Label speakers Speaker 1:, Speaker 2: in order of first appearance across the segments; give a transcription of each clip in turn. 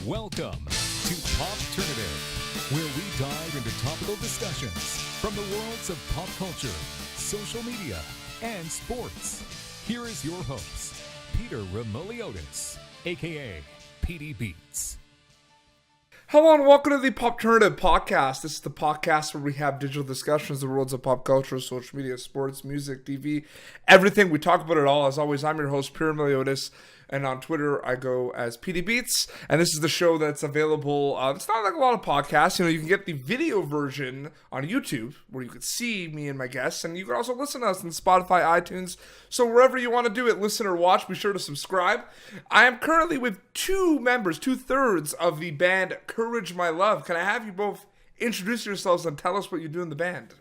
Speaker 1: Welcome to Popternative, where we dive into topical discussions from the worlds of pop culture, social media, and sports. Here is your host, Peter Remoliotis, aka PD Beats.
Speaker 2: Hello and welcome to the Popternative podcast. This is the podcast where we have digital discussions of the worlds of pop culture, social media, sports, music, TV, everything. We talk about it all. As always, I'm your host, Peter Remoliotis. And on Twitter, I go as PD Beats. And this is the show that's available. It's not like a lot of podcasts. You can get the video version on YouTube, where you can see me and my guests. And you can also listen to us on Spotify, iTunes. So wherever you want to do it, listen or watch, be sure to subscribe. I am currently with two members, 2/3 of the band Courage My Love. Can I have you both introduce yourselves and tell us what you do in the band?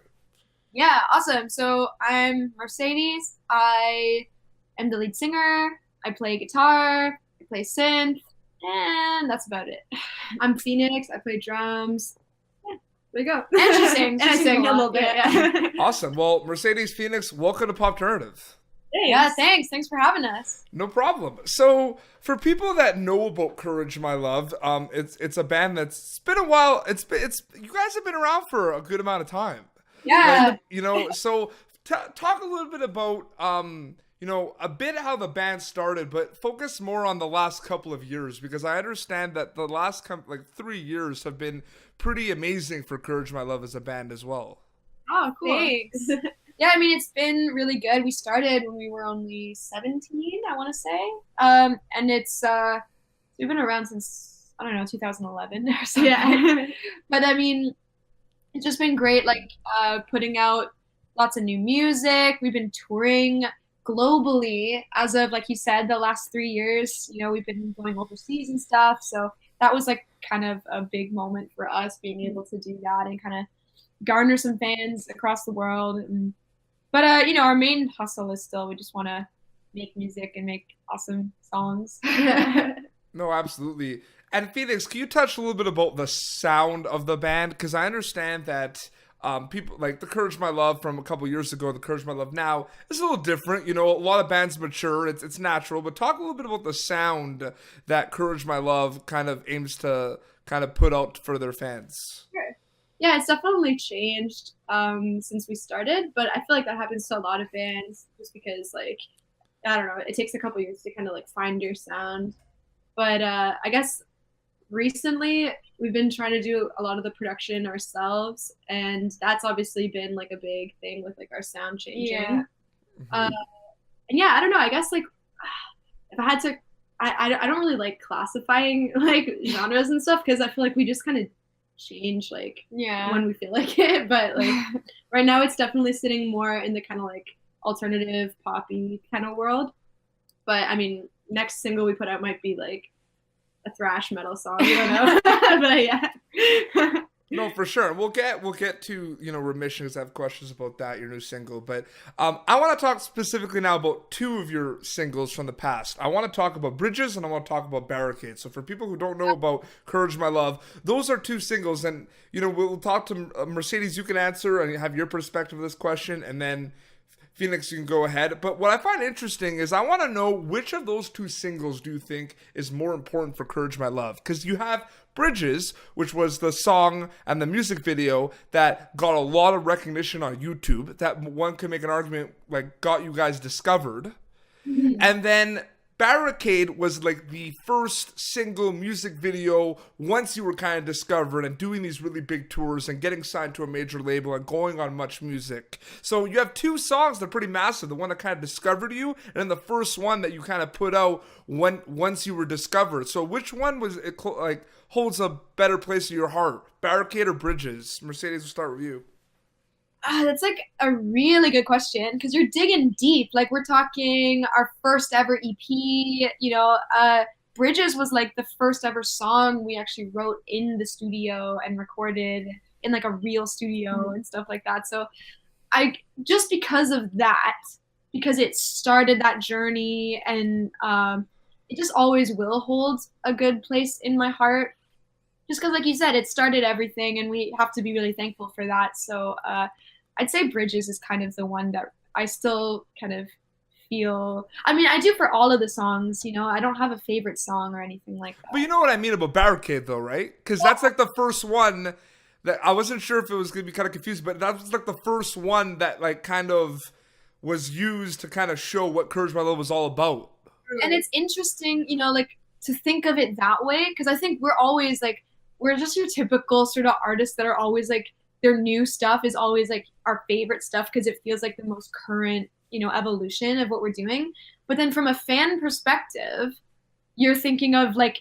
Speaker 3: Yeah, awesome. So I'm Mercedes. I am the lead singer. I play guitar, I play synth, and that's about it. I'm Phoenix, I play drums. Yeah, there you go. And she sings. And I sing a little bit, yeah.
Speaker 2: Awesome. Well, Mercedes, Phoenix, welcome to Popternative.
Speaker 3: Thanks. Yeah, thanks. Thanks for having us.
Speaker 2: No problem. So, for people that know about Courage My Love, it's a band that's been a while. It's you guys have been around for a good amount of time.
Speaker 3: Yeah.
Speaker 2: So talk a little bit about a bit how the band started, but focus more on the last couple of years, because I understand that the last 3 years have been pretty amazing for Courage My Love as a band as well.
Speaker 3: Oh, cool. Thanks. Yeah, I mean, it's been really good. We started when we were only 17, I want to say. And it's, we've been around since, 2011 or something. Yeah. But I mean, it's just been great, putting out lots of new music. We've been touring globally as of, like you said, the last 3 years. We've been going overseas and stuff, so that was kind of a big moment for us, being able to do that and kind of garner some fans across the world. But our main hustle is still, we just want to make music and make awesome songs.
Speaker 2: No, absolutely. And Phoenix, can you touch a little bit about the sound of the band? Because I understand that people like the Courage My Love from a couple years ago, the Courage My Love now is a little different. A lot of bands mature, it's natural. But talk a little bit about the sound that Courage My Love kind of aims to kind of put out for their fans.
Speaker 3: Sure. Yeah, it's definitely changed since we started, but I feel like that happens to a lot of bands just because, I don't know, it takes a couple years to kind of find your sound. But I guess recently we've been trying to do a lot of the production ourselves, and that's obviously been a big thing with our sound changing. Yeah. And yeah, I don't know, I guess if I had to, I don't really like classifying genres and stuff, because I feel like we just kind of change when we feel like it. But right now it's definitely sitting more in the kind of alternative poppy kind of world. But I mean, next single we put out might be a thrash metal song. You don't know. But yeah.
Speaker 2: No, for sure. We'll get to Remission, because I have questions about that, your new single. But I want to talk specifically now about two of your singles from the past. I want to talk about Bridges, and I want to talk about Barricades. So for people who don't know about Courage My Love, those are two singles, and we'll talk to Mercedes. You can answer and have your perspective of this question, and then Phoenix, you can go ahead. But what I find interesting is I want to know, which of those two singles do you think is more important for Courage My Love? Because you have Bridges, which was the song and the music video that got a lot of recognition on YouTube, that one could make an argument got you guys discovered. Mm-hmm. And then Barricade was the first single music video once you were kind of discovered and doing these really big tours and getting signed to a major label and going on Much Music. So you have two songs that are pretty massive. The one that kind of discovered you, and then the first one that you kind of put out once you were discovered. So which one was it holds a better place in your heart, Barricade or Bridges? Mercedes, we'll start with you.
Speaker 3: That's a really good question, because you're digging deep. We're talking our first ever EP. Bridges was the first ever song we actually wrote in the studio and recorded in a real studio and stuff like that. So just because of that, because it started that journey, and it just always will hold a good place in my heart. Just because, like you said, it started everything, and we have to be really thankful for that. So I'd say Bridges is kind of the one that I still kind of feel. I mean, I do for all of the songs, you know. I don't have a favorite song or anything like that.
Speaker 2: But you know what I mean about Barricade, though, right? Because that's like the first one that I wasn't sure if it was going to be kind of confused, but that was like the first one that like kind of was used to kind of show what Courage My Love was all about.
Speaker 3: And it's interesting, you know, like to think of it that way, because I think we're always like, we're just your typical sort of artists that are always like, their new stuff is always like our favorite stuff because it feels like the most current, you know, evolution of what we're doing. But then from a fan perspective, you're thinking of like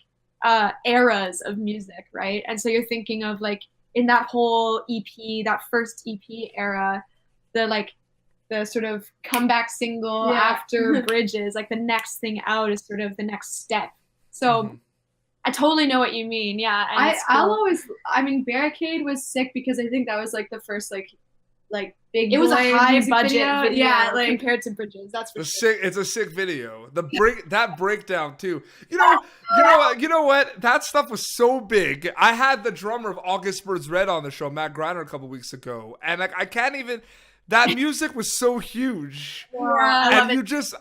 Speaker 3: eras of music, right? And so you're thinking of like in that whole EP, that first EP era, the sort of comeback single after Bridges, like the next thing out is sort of the next step. So I totally know what you mean. Yeah. I mean, Barricade was sick because I think that was like the first like big. It was a high budget video, yeah, like compared to Bridges. That's for sure.
Speaker 2: It's a sick video. That breakdown too. You know what? That stuff was so big. I had the drummer of August Burns Red on the show, Matt Griner, a couple weeks ago, and like I can't even. That music was so huge.
Speaker 3: Yeah,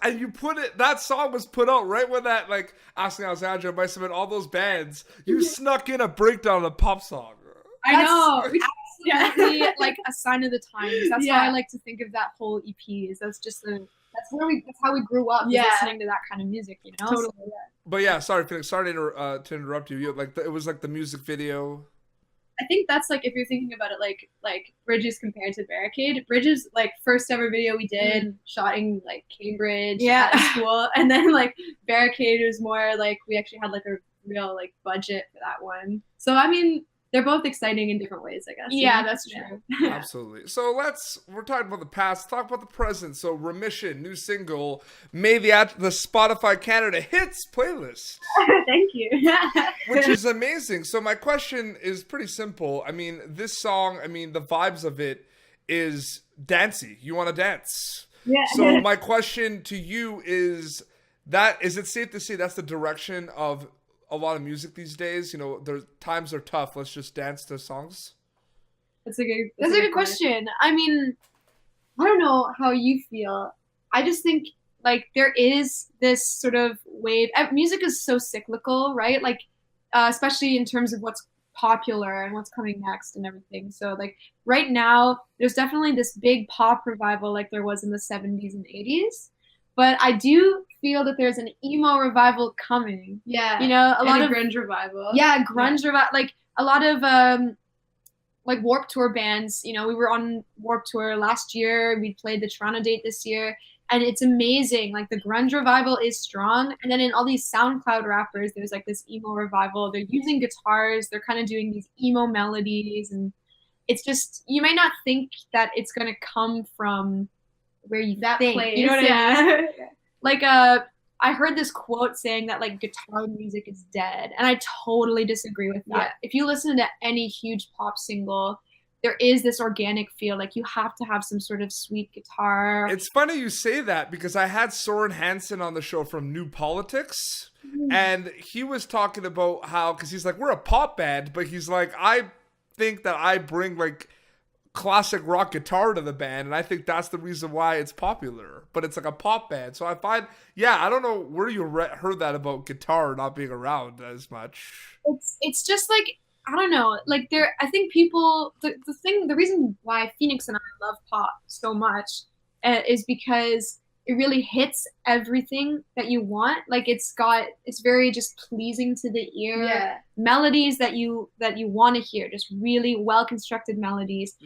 Speaker 2: and you put it, that song was put out right when that, like, Asking Alexandra, Bison, and all those bands, you snuck in a breakdown of the pop song.
Speaker 3: I know. Absolutely, like a sign of the times. That's how I like to think of that whole EP. That's how we grew up listening to that kind of music, you know?
Speaker 2: Totally. So, but yeah, sorry, Phoenix, sorry to interrupt you. It was like the music video.
Speaker 3: I think that's like, if you're thinking about it, like Bridges compared to Barricade. Bridges, like first ever video we did, shot in like Cambridge at school, and then like Barricade was more like we actually had like a real like budget for that one. So I mean, they're both exciting in different ways, I guess.
Speaker 4: Yeah, that's true.
Speaker 2: Absolutely. So we're talking about the past, talk about the present. So Remission, new single, made the Spotify Canada hits playlist.
Speaker 3: Thank you.
Speaker 2: Which is amazing. So my question is pretty simple. I mean, this song, the vibes of it is dancey. You want to dance.
Speaker 3: Yeah.
Speaker 2: So my question to you is it safe to say that's the direction of a lot of music these days? You know, times are tough. Let's just dance to songs.
Speaker 3: That's a good question. I mean, I don't know how you feel. I just think like there is this sort of wave. Music is so cyclical, right? Like, especially in terms of what's popular and what's coming next and everything. So like right now, there's definitely this big pop revival like there was in the 70s and 80s. But I do feel that there's an emo revival coming.
Speaker 4: Yeah.
Speaker 3: You know, a lot of
Speaker 4: grunge revival.
Speaker 3: Yeah, grunge revival. Like a lot of like Warped Tour bands. You know, we were on Warped Tour last year. We played the Toronto date this year. And it's amazing. Like the grunge revival is strong. And then in all these SoundCloud rappers, there's like this emo revival. They're using guitars. They're kind of doing these emo melodies. And it's just, you might not think that it's going to come from where you think, place. You know what I mean? Like I heard this quote saying that like guitar music is dead, and I totally disagree with that. If you listen to any huge pop single, there is this organic feel, like you have to have some sort of sweet guitar.
Speaker 2: It's funny you say that because I had Soren Hansen on the show from New Politics, and he was talking about how, because he's like, we're a pop band, but he's like, I think that I bring like classic rock guitar to the band, and I think that's the reason why it's popular, but it's like a pop band. So I find, I don't know where you heard that about guitar not being around as much.
Speaker 3: It's just like, I don't know, like I think people, the reason why Phoenix and I love pop so much is because it really hits everything that you want. Like it's very just pleasing to the ear.
Speaker 4: Yeah.
Speaker 3: Melodies that you want to hear, just really well constructed melodies,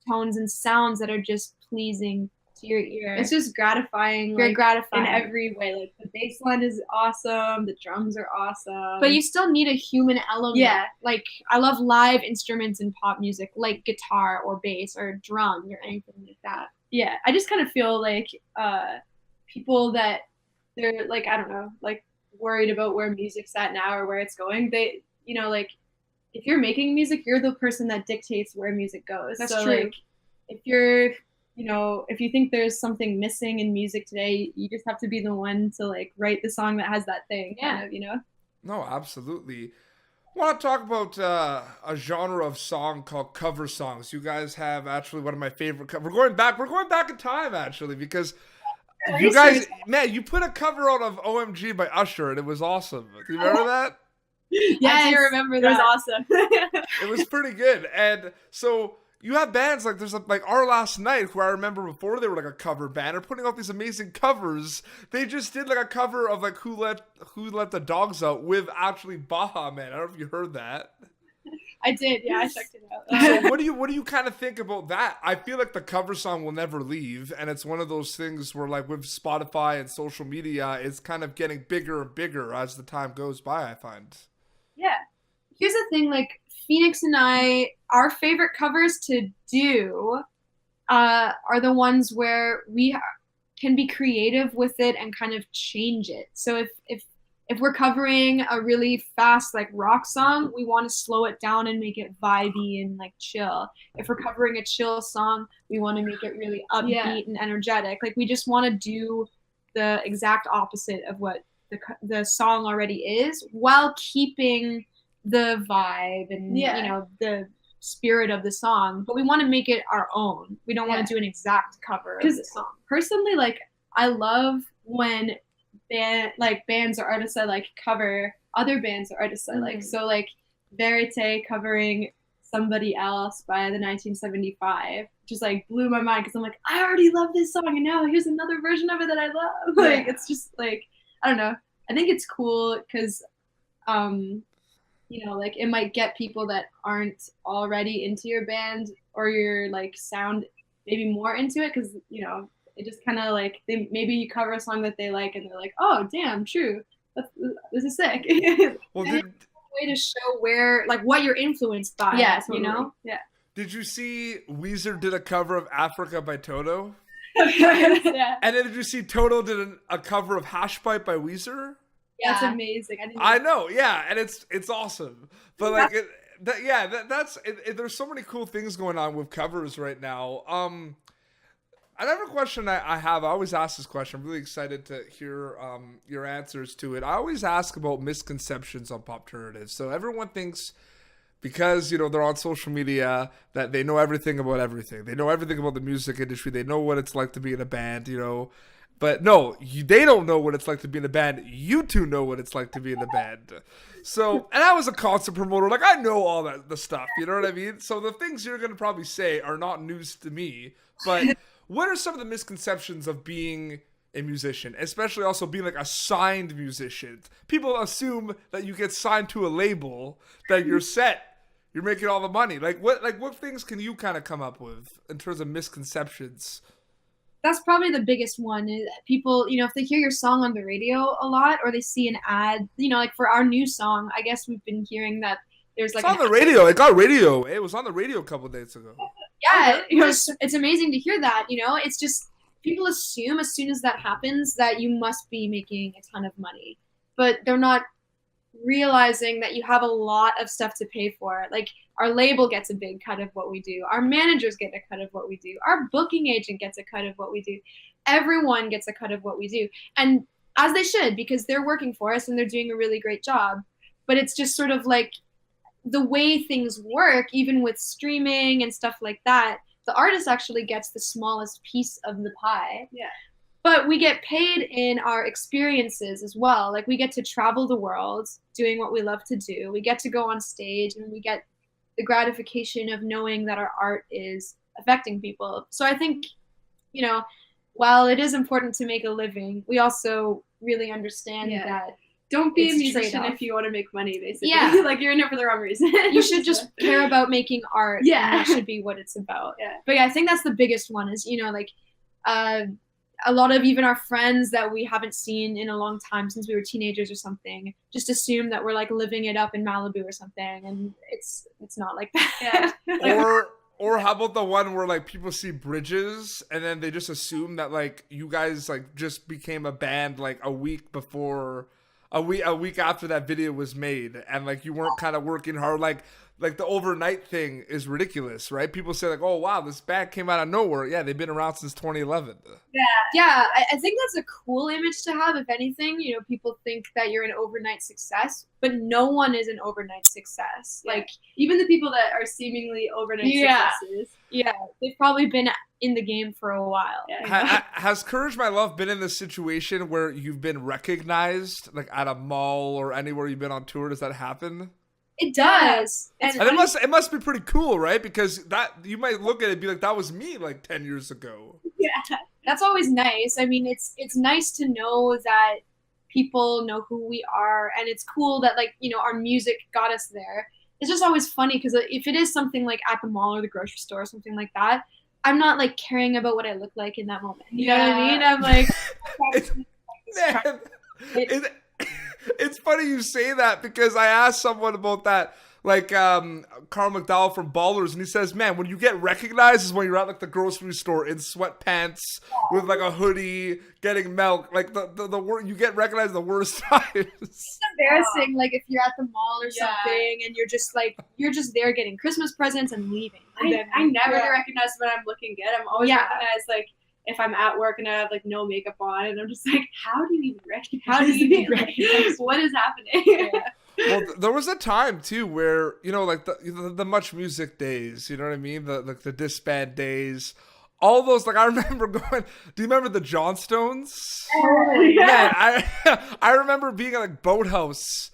Speaker 3: tones and sounds that are just pleasing to your ear.
Speaker 4: It's just gratifying.
Speaker 3: Very gratifying
Speaker 4: in every way. Like the bass line is awesome, the drums are awesome.
Speaker 3: But you still need a human element.
Speaker 4: Yeah.
Speaker 3: Like I love live instruments in pop music, like guitar or bass or drums or anything like that.
Speaker 4: Yeah, I just kind of feel like people that they're like, I don't know, like worried about where music's at now or where it's going. They, you know, like if you're making music, you're the person that dictates where music goes.
Speaker 3: That's
Speaker 4: so
Speaker 3: true.
Speaker 4: Like if you're, you know, if you think there's something missing in music today, you just have to be the one to like write the song that has that thing.
Speaker 3: Yeah.
Speaker 4: Kind of, you know?
Speaker 2: No, absolutely. I want to talk about a genre of song called cover songs. You guys have actually one of my favorite. We're going back in time actually, because You guys, man, you put a cover out of OMG by Usher, and it was awesome. Do you remember that?
Speaker 3: Yeah, I do remember that.
Speaker 4: It was awesome.
Speaker 2: It was pretty good. And so you have bands like there's like Our Last Night, who I remember before they were like a cover band, are putting out these amazing covers. They just did like a cover of like Who Let the Dogs Out with actually Baha Man. I don't know if you heard that.
Speaker 4: I did, yeah, I checked it out.
Speaker 2: So what do you kind of think about that? I feel like the cover song will never leave, and it's one of those things where like with Spotify and social media, it's kind of getting bigger and bigger as the time goes by, I find.
Speaker 4: Yeah.
Speaker 3: Here's the thing, like Phoenix and I, our favorite covers to do are the ones where we can be creative with it and kind of change it. So if we're covering a really fast like rock song, we want to slow it down and make it vibey and like chill. If we're covering a chill song, we want to make it really upbeat and energetic. Like we just want to do the exact opposite of what the song already is, while keeping the vibe and you know the spirit of the song. But we want to make it our own. We don't want to do an exact cover of the song.
Speaker 4: Personally, like I love when bands or artists I like cover other bands or artists I like. So like Verite covering Somebody Else by the 1975 just like blew my mind, because I'm like, I already love this song and now here's another version of it that I love. Like it's just like, I don't know. I think it's cool because you know, like it might get people that aren't already into your band or your like sound maybe more into it, because you know, it just kind of like maybe you cover a song that they like and they're like, oh damn, true, this is sick.
Speaker 2: Well,
Speaker 3: Way to show where like what you're influenced by.
Speaker 4: Yeah,
Speaker 3: totally. You know.
Speaker 4: Yeah.
Speaker 2: did you see Weezer did a cover of Africa by Toto?
Speaker 4: Yeah.
Speaker 2: And then did you see Toto did a cover of Hash Pipe by Weezer?
Speaker 3: Yeah.
Speaker 4: That's amazing.
Speaker 2: I know, yeah, and it's awesome. But like, there's so many cool things going on with covers right now. Another question I have, I always ask this question. I'm really excited to hear your answers to it. I always ask about misconceptions on Popternative. So everyone thinks, because you know they're on social media, that they know everything about everything. They know everything about the music industry. They know what it's like to be in a band, you know. But no, they don't know what it's like to be in a band. You two know what it's like to be in a band. So, and I was a concert promoter. Like, I know all the stuff. You know what I mean? So the things you're going to probably say are not news to me. But what are some of the misconceptions of being a musician, especially also being like a signed musician? People assume that you get signed to a label, that you're set, you're making all the money. Like what things can you kind of come up with in terms of misconceptions?
Speaker 3: That's probably the biggest one. Is people, you know, if they hear your song on the radio a lot or they see an ad, you know, like for our new song, I guess we've been hearing that there's like
Speaker 2: it's on the radio. It got radio. It was on the radio a couple days ago.
Speaker 3: Yeah, it's amazing to hear that. You know, it's just people assume as soon as that happens that you must be making a ton of money, but they're not realizing that you have a lot of stuff to pay for. Like our label gets a big cut of what we do. Our managers get a cut of what we do. Our booking agent gets a cut of what we do. Everyone gets a cut of what we do. And as they should, because they're working for us and they're doing a really great job. But it's just sort of like the way things work, even with streaming and stuff like that, the artist actually gets the smallest piece of the pie.
Speaker 4: Yeah.
Speaker 3: But we get paid in our experiences as well. Like we get to travel the world doing what we love to do. We get to go on stage and we get the gratification of knowing that our art is affecting people. So I think, you know, while it is important to make a living, we also really understand that
Speaker 4: don't be a
Speaker 3: it's
Speaker 4: musician
Speaker 3: trade-off.
Speaker 4: if you want to make money, basically.
Speaker 3: Yeah.
Speaker 4: Like you're in it for the wrong reason.
Speaker 3: You should just care about making art.
Speaker 4: Yeah.
Speaker 3: And that should be what it's about.
Speaker 4: Yeah.
Speaker 3: But yeah, I think that's the biggest one is, you know, like a lot of even our friends that we haven't seen in a long time since we were teenagers or something just assume that we're like living it up in Malibu or something, and it's not like that.
Speaker 4: Yeah.
Speaker 2: Or how about the one where like people see Bridges and then they just assume that like you guys like just became a band like a week after that video was made, and like you weren't kind of working hard. Like the overnight thing is ridiculous, right? People say like, oh wow, this band came out of nowhere. Yeah, they've been around since 2011.
Speaker 3: Yeah, I think that's a cool image to have. If anything, you know, people think that you're an overnight success, but no one is an overnight success.
Speaker 4: Yeah.
Speaker 3: Like
Speaker 4: even the people that are seemingly overnight successes.
Speaker 3: Yeah, they've probably been in the game for a while.
Speaker 2: Has Courage My Love been in this situation where you've been recognized, like at a mall or anywhere you've been on tour? Does that happen?
Speaker 3: It does.
Speaker 2: And it must be pretty cool, right? Because that you might look at it and be like, that was me like 10 years ago.
Speaker 3: Yeah. That's always nice. I mean, it's nice to know that people know who we are, and it's cool that, like, you know, our music got us there. It's just always funny because if it is something like at the mall or the grocery store or something like that, I'm not like caring about what I look like in that moment. You know what I mean? I'm like,
Speaker 2: it's funny you say that, because I asked someone about that, like Carl McDowell from Ballers, and he says, man, when you get recognized is when you're at like the grocery store in sweatpants with like a hoodie getting milk. Like the you get recognized the worst times.
Speaker 3: It's embarrassing, like if you're at the mall or something and you're just there getting Christmas presents and leaving. And
Speaker 4: I never get recognized when I'm looking good. I'm always recognized like if I'm at work and I have like no makeup on, and I'm just like, how do you even recognize? How do you even recognize? What is happening?
Speaker 2: Well, there was a time too where, you know, like the Much Music days, you know what I mean? The disband days, all those. Like I remember going. Do you remember the Johnstones?
Speaker 3: Oh, yeah.
Speaker 2: Man, I remember being at like Boathouse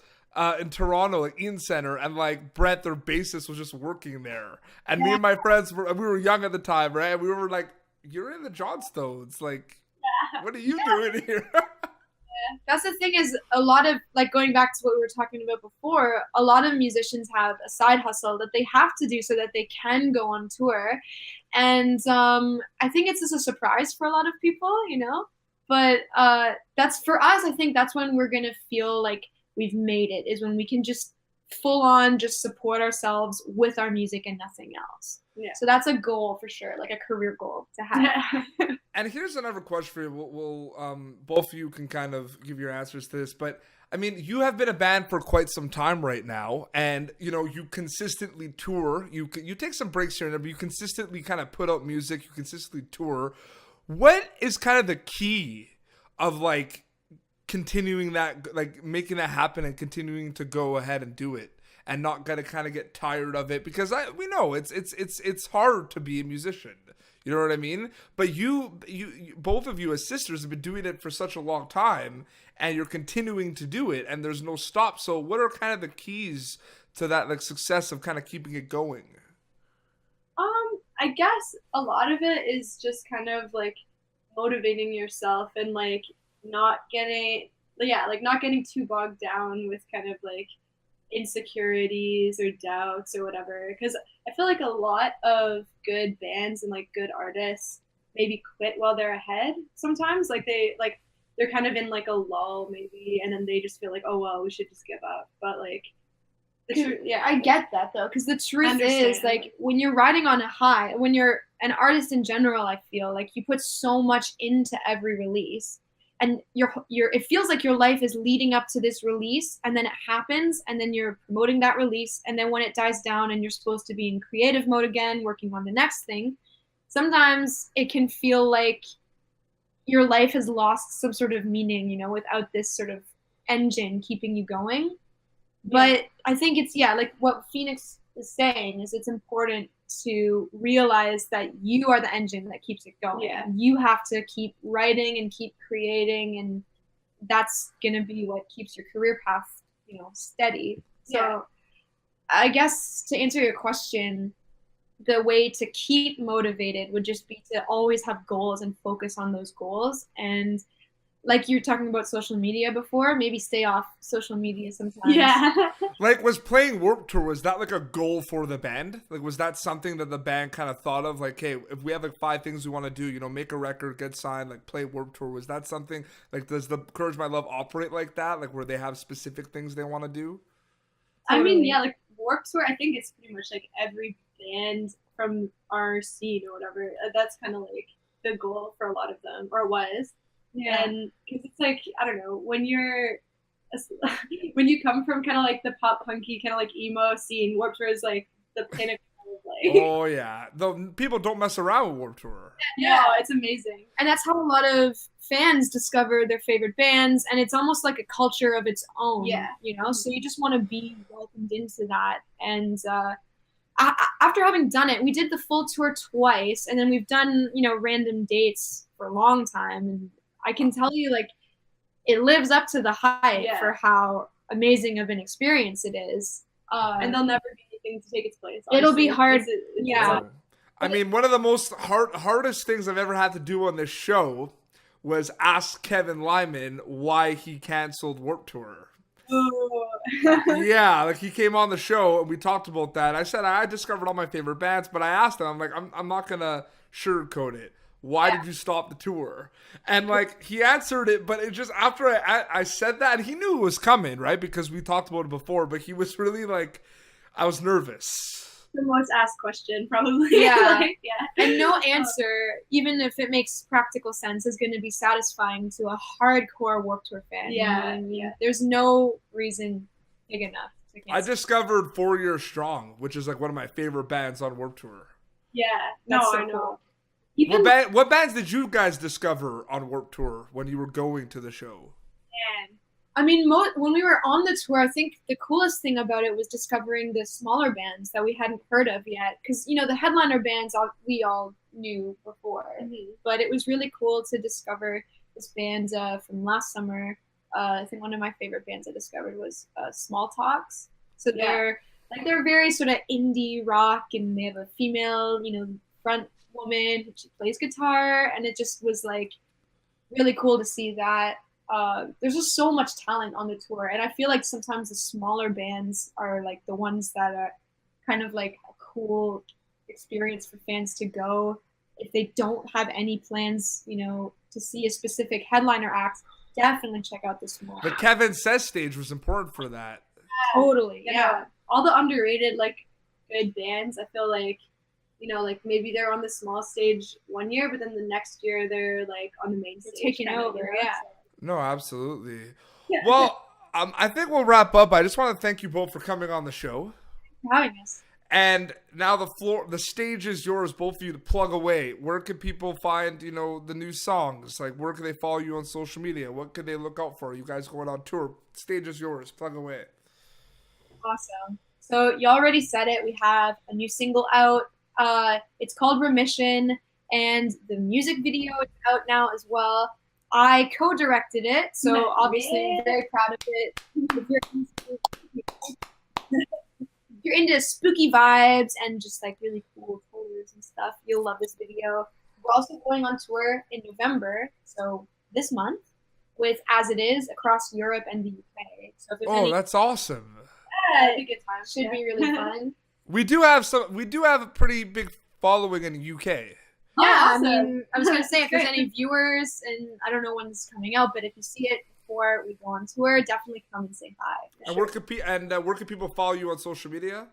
Speaker 2: in Toronto, like Ian Center, and like Brett, their bassist, was just working there, and me and my friends we were young at the time, right? We were like, "You're in the Johnstones, like, what are you doing here?"
Speaker 3: That's the thing, is a lot of, like, going back to what we were talking about before, a lot of musicians have a side hustle that they have to do so that they can go on tour. And I think it's just a surprise for a lot of people, you know, but that's, for us, I think that's when we're going to feel like we've made it, is when we can just full on just support ourselves with our music and nothing else. Yeah. So that's a goal for sure, like a career goal to have.
Speaker 2: And here's another question for you. We'll both of you can kind of give your answers to this, but I mean, you have been a band for quite some time right now, and you know, you consistently tour. You take some breaks here and there, but you consistently kind of put out music. You consistently tour. What is kind of the key of like continuing that, like making that happen and continuing to go ahead and do it, and not gonna kind of get tired of it? Because we know it's hard to be a musician. You know what I mean? But you both of you as sisters have been doing it for such a long time, and you're continuing to do it, and there's no stop. So what are kind of the keys to that, like, success of kind of keeping it going?
Speaker 4: I guess a lot of it is just kind of like motivating yourself and like not getting too bogged down with kind of like insecurities or doubts or whatever, because I feel like a lot of good bands and like good artists maybe quit while they're ahead sometimes. Like they're kind of in like a lull maybe, and then they just feel like, oh well, we should just give up. But like
Speaker 3: I get that though, because the truth is, like, when you're riding on a high, when you're an artist in general, I feel like you put so much into every release, and it feels like your life is leading up to this release, and then it happens, and then you're promoting that release, and then when it dies down and you're supposed to be in creative mode again, working on the next thing, sometimes it can feel like your life has lost some sort of meaning, you know, without this sort of engine keeping you going. But I think it's, like what Phoenix is saying, is it's important to realize that you are the engine that keeps it going. Yeah. You have to keep writing and keep creating, and that's going to be what keeps your career path, you know, steady. So I guess to answer your question, the way to keep motivated would just be to always have goals and focus on those goals. And like you were talking about social media before, maybe stay off social media sometimes. Yeah.
Speaker 2: Like, was playing Warped Tour, was that like a goal for the band? Like, was that something that the band kind of thought of? Like, hey, if we have like 5 things we want to do, you know, make a record, get signed, like play Warped Tour. Was that something, like, does the Courage My Love operate like that? Like, where they have specific things they want to do?
Speaker 4: Totally. I mean, yeah, like Warped Tour, I think it's pretty much like every band from our scene or whatever. That's kind of like the goal for a lot of them, or was. Yeah. And because it's like, I don't know, when you come from kind of like the pop punky kind of like emo scene, Warped Tour is like the pinnacle of like.
Speaker 2: Oh yeah, the people don't mess around with Warped Tour.
Speaker 4: Yeah, no, it's amazing,
Speaker 3: and that's how a lot of fans discover their favorite bands, and it's almost like a culture of its own. Yeah, you know, so you just want to be welcomed into that, and after after having done it, we did the full tour twice, and then we've done, you know, random dates for a long time. And I can tell you, like, it lives up to the hype for how amazing of an experience it is.
Speaker 4: And there'll never be anything to take its place.
Speaker 3: It'll be hard.
Speaker 2: Yeah. I mean, one of the most hardest things I've ever had to do on this show was ask Kevin Lyman why he canceled Warped Tour. Yeah, like he came on the show and we talked about that. I said I discovered all my favorite bands, but I asked him, I'm like, I'm not gonna sugarcoat it. Why did you stop the tour? And like he answered it, but it just after I said that, he knew it was coming, right? Because we talked about it before, but he was really like, I was nervous.
Speaker 4: The most asked question, probably.
Speaker 3: Yeah.
Speaker 4: Like,
Speaker 3: And no answer, even if it makes practical sense, is going to be satisfying to a hardcore Warped Tour fan.
Speaker 4: Yeah,
Speaker 3: You know what I mean? There's no reason big enough to cancel.
Speaker 2: I discovered 4 Years Strong, which is like one of my favorite bands on Warped Tour.
Speaker 4: Yeah.
Speaker 3: That's
Speaker 4: No,
Speaker 3: so
Speaker 4: I know.
Speaker 3: cool.
Speaker 4: Even
Speaker 2: What bands did you guys discover on Warped Tour when you were going to the show?
Speaker 4: man.
Speaker 3: I mean, when we were on the tour, I think the coolest thing about it was discovering the smaller bands that we hadn't heard of yet. Because, you know, the headliner bands we all knew before. But it was really cool to discover this band from last summer. I think one of my favorite bands I discovered was Small Talks. So they're very sort of indie rock, and they have a female, you know, front woman. She plays guitar, and it just was like really cool to see that. There's just so much talent on the tour, and I feel like sometimes the smaller bands are like the ones that are kind of like a cool experience for fans to go if they don't have any plans, you know, to see a specific headliner act. Definitely check out the small.
Speaker 2: The Kevin Says stage was important for that.
Speaker 3: Totally,
Speaker 4: Yeah. All the underrated, like, good bands, I feel like, you know, like maybe they're on the small stage one year, but then the next year they're like on the main stage.
Speaker 3: taking
Speaker 4: kinda,
Speaker 3: over,
Speaker 4: you know?
Speaker 3: yeah.
Speaker 2: No, absolutely.
Speaker 4: Yeah.
Speaker 2: Well, I think we'll wrap up. I just want to thank you both for coming on the show.
Speaker 3: For having us.
Speaker 2: And now the stage is yours, both of you, to plug away. Where can people find, you know, the new songs? Like, where can they follow you on social media? What could they look out for? You guys going on tour? Stage is yours. Plug away.
Speaker 3: Awesome. So you already said it. We have a new single out. It's called Remission, and the music video is out now as well. I co-directed it, so obviously very proud of it. If you're into spooky vibes and just like really cool colors and stuff, you'll love this video. We're also going on tour in November, so this month, with As It Is across Europe and the UK. So if there's
Speaker 2: That's awesome.
Speaker 3: it'd be a good time. Should be really fun.
Speaker 2: We do have a pretty big following in the UK.
Speaker 3: Yeah,
Speaker 4: awesome.
Speaker 3: I mean, I was gonna say if there's
Speaker 4: Great.
Speaker 3: any viewers, and I don't know when it's coming out, but if you see it before we go on tour, definitely come and say hi.
Speaker 2: And where can people follow you on social media?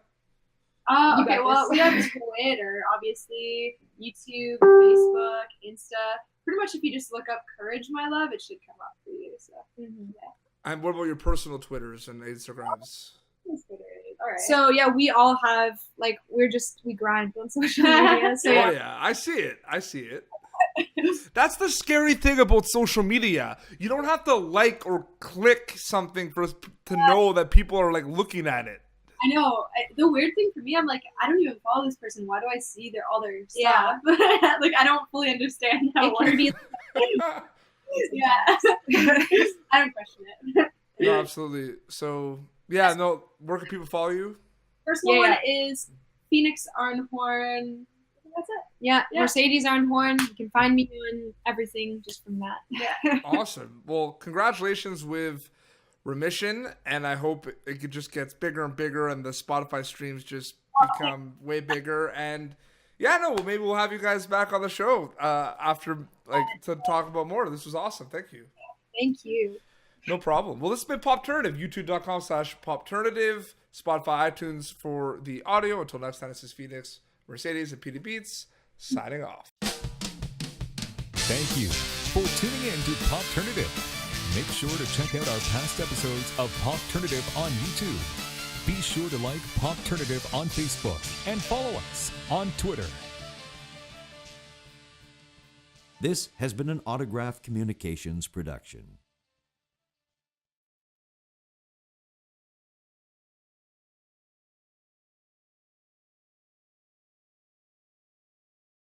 Speaker 3: You
Speaker 4: Okay,
Speaker 3: got
Speaker 4: well,
Speaker 3: this.
Speaker 4: we have Twitter, obviously, YouTube, Facebook, Insta. Pretty much if you just look up Courage, My Love, it should come up for you. So,
Speaker 2: And what about your personal Twitters and Instagrams?
Speaker 4: Twitter. All right.
Speaker 3: So yeah, we all have like we grind on social media. So
Speaker 2: Oh
Speaker 3: yeah,
Speaker 2: yeah, I see it. That's the scary thing about social media. You don't have to like or click something to know that people are like looking at it.
Speaker 4: I know. The weird thing for me, I'm like, I don't even follow this person. Why do I see all their stuff?
Speaker 3: Yeah.
Speaker 4: Like, I don't fully understand how
Speaker 3: it can be.
Speaker 4: Yeah. I don't question it.
Speaker 2: No, absolutely. So yeah, no. Where can people follow you?
Speaker 4: Personal
Speaker 3: Yeah,
Speaker 4: one is Phoenix Arn-Horn. That's it.
Speaker 3: Yeah,
Speaker 4: Yeah.
Speaker 3: Mercedes Arn-Horn. You can find me doing everything just from that.
Speaker 4: Yeah.
Speaker 2: Awesome. Well, congratulations with Remission, and I hope it just gets bigger and bigger, and the Spotify streams just become way bigger. And yeah, no, well, maybe we'll have you guys back on the show after, like, to talk about more. This was awesome. Thank you.
Speaker 3: Thank you.
Speaker 2: No problem. Well, this has been Popternative, youtube.com/Popternative, Spotify, iTunes for the audio. Until next time, this is Phoenix, Mercedes, and PD Beats, signing off.
Speaker 1: Thank you for tuning in to Popternative. Make sure to check out our past episodes of Popternative on YouTube. Be sure to like Popternative on Facebook and follow us on Twitter.
Speaker 5: This has been an Autograph Communications production.